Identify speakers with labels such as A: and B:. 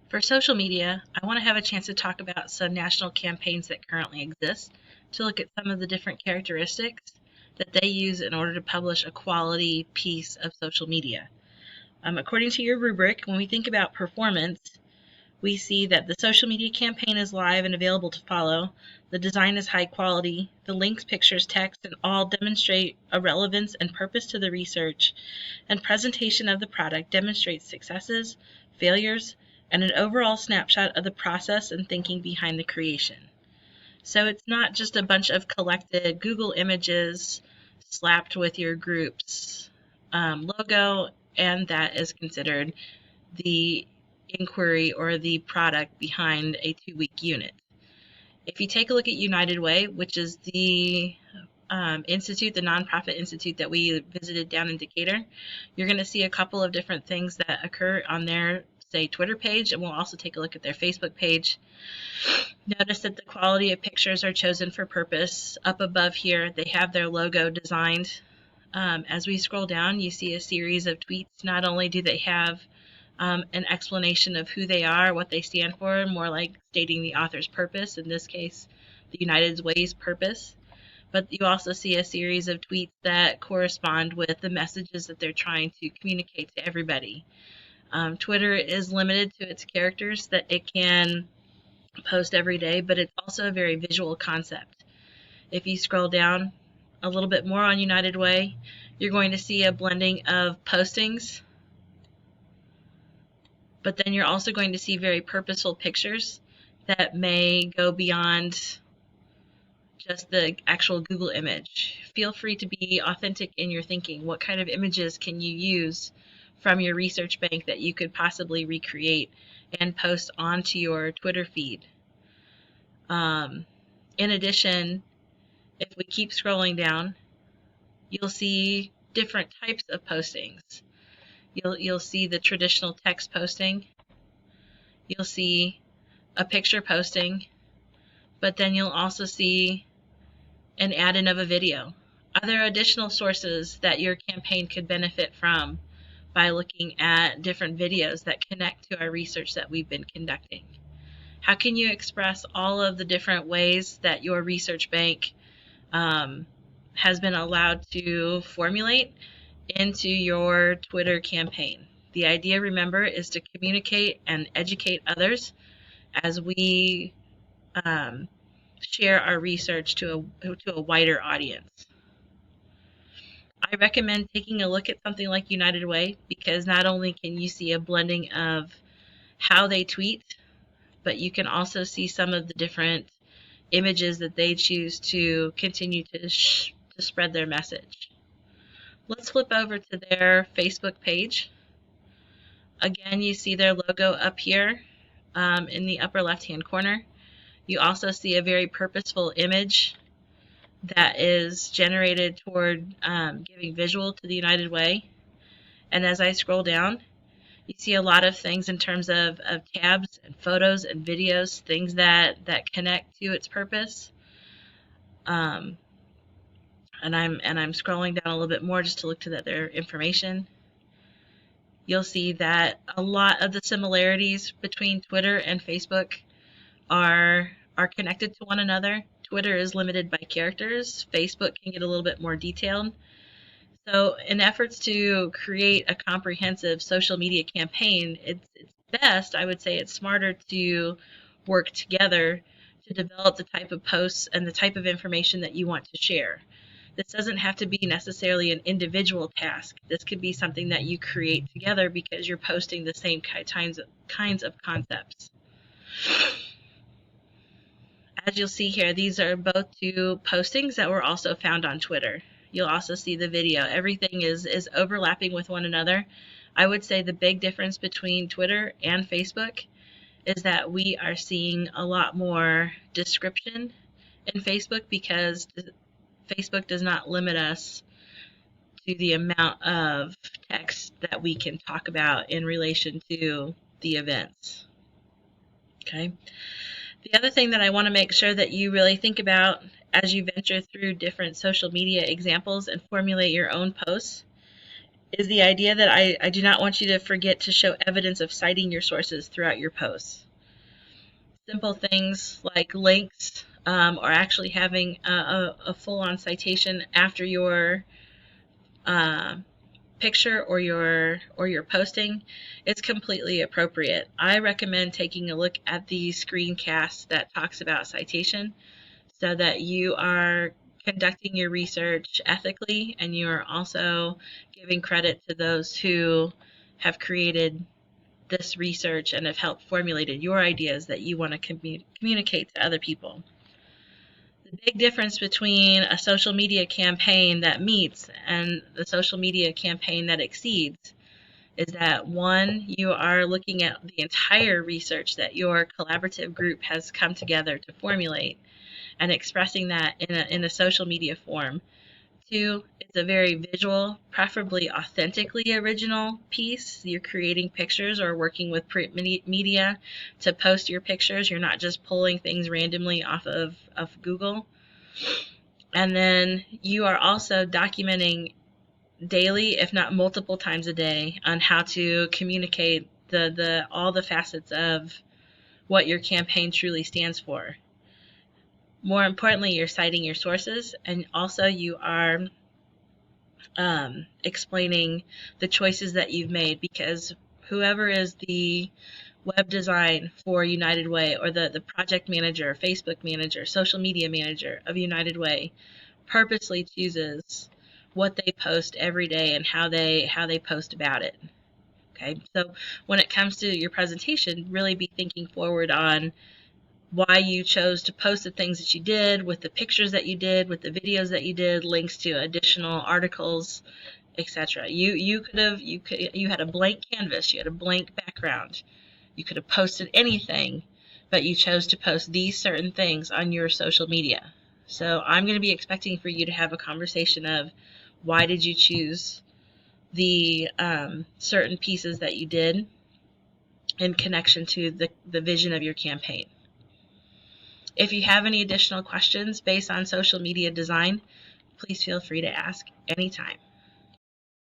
A: For social media, I want to have a chance to talk about some national campaigns that currently exist to look at some of the different characteristics that they use in order to publish a quality piece of social media. According to your rubric, when we think about performance, we see that the social media campaign is live and available to follow. The design is high quality. The links, pictures, text, and all demonstrate a relevance and purpose to the research. And presentation of the product demonstrates successes, failures, and an overall snapshot of the process and thinking behind the creation. So it's not just a bunch of collected Google images slapped with your group's logo, and that is considered the inquiry or the product behind a 2-week unit. If you take a look at United Way, which is the institute, the nonprofit institute that we visited down in Decatur, you're going to see a couple of different things that occur on their, say, Twitter page, and we'll also take a look at their Facebook page. Notice that the quality of pictures are chosen for purpose. Up above here, they have their logo designed. As we scroll down, you see a series of tweets. Not only do they have an explanation of who they are, what they stand for, more like stating the author's purpose, in this case, the United Way's purpose. But you also see a series of tweets that correspond with the messages that they're trying to communicate to everybody. Twitter is limited to its characters that it can post every day, but it's also a very visual concept. If you scroll down a little bit more on United Way, you're going to see a blending of postings, but then you're also going to see very purposeful pictures that may go beyond just the actual Google image. Feel free to be authentic in your thinking. What kind of images can you use from your research bank that you could possibly recreate and post onto your Twitter feed? In addition, if we keep scrolling down, you'll see different types of postings. You'll see the traditional text posting. You'll see a picture posting, but then you'll also see an add-in of a video. Are there additional sources that your campaign could benefit from by looking at different videos that connect to our research that we've been conducting? How can you express all of the different ways that your research bank has been allowed to formulate into your Twitter campaign? The idea, remember, is to communicate and educate others as we share our research to a wider audience. I recommend taking a look at something like United Way, because not only can you see a blending of how they tweet, but you can also see some of the different images that they choose to continue to spread their message. Let's flip over to their Facebook page. Again, you see their logo up here in the upper left-hand corner. You also see a very purposeful image that is generated toward giving visual to the United Way. And as I scroll down, you see a lot of things in terms of tabs and photos and videos, things that connect to its purpose. And I'm scrolling down a little bit more just to look to their information. You'll see that a lot of the similarities between Twitter and Facebook are connected to one another. Twitter is limited by characters. Facebook can get a little bit more detailed. So in efforts to create a comprehensive social media campaign, it's best, I would say it's smarter to work together to develop the type of posts and the type of information that you want to share. This doesn't have to be necessarily an individual task. This could be something that you create together because you're posting the same kinds of concepts. As you'll see here, these are both two postings that were also found on Twitter. You'll also see the video. Everything is overlapping with one another. I would say the big difference between Twitter and Facebook is that we are seeing a lot more description in Facebook, because Facebook does not limit us to the amount of text that we can talk about in relation to the events. Okay. The other thing that I want to make sure that you really think about as you venture through different social media examples and formulate your own posts is the idea that I do not want you to forget to show evidence of citing your sources throughout your posts. Simple things like links, or actually having a full-on citation after your uh, picture or your posting is completely appropriate. I recommend taking a look at the screencast that talks about citation so that you are conducting your research ethically and you are also giving credit to those who have created this research and have helped formulated your ideas that you want to communicate to other people. The big difference between a social media campaign that meets and the social media campaign that exceeds is that one, you are looking at the entire research that your collaborative group has come together to formulate and expressing that in a social media form. Two, it's a very visual, preferably authentically original piece. You're creating pictures or working with print media to post your pictures. You're not just pulling things randomly off of Google. And then you are also documenting daily, if not multiple times a day, on how to communicate all the facets of what your campaign truly stands for. More importantly, you're citing your sources, and also you are explaining the choices that you've made, because whoever is the web design for United Way or the project manager, Facebook manager, social media manager of United Way purposely chooses what they post every day and how they post about it. Okay, so when it comes to your presentation, really be thinking forward on why you chose to post the things that you did, with the pictures that you did, with the videos that you did, links to additional articles, etc. You had a blank canvas, you had a blank background. You could have posted anything, but you chose to post these certain things on your social media. So I'm going to be expecting for you to have a conversation of why did you choose the certain pieces that you did in connection to the vision of your campaign. If you have any additional questions based on social media design, please feel free to ask anytime.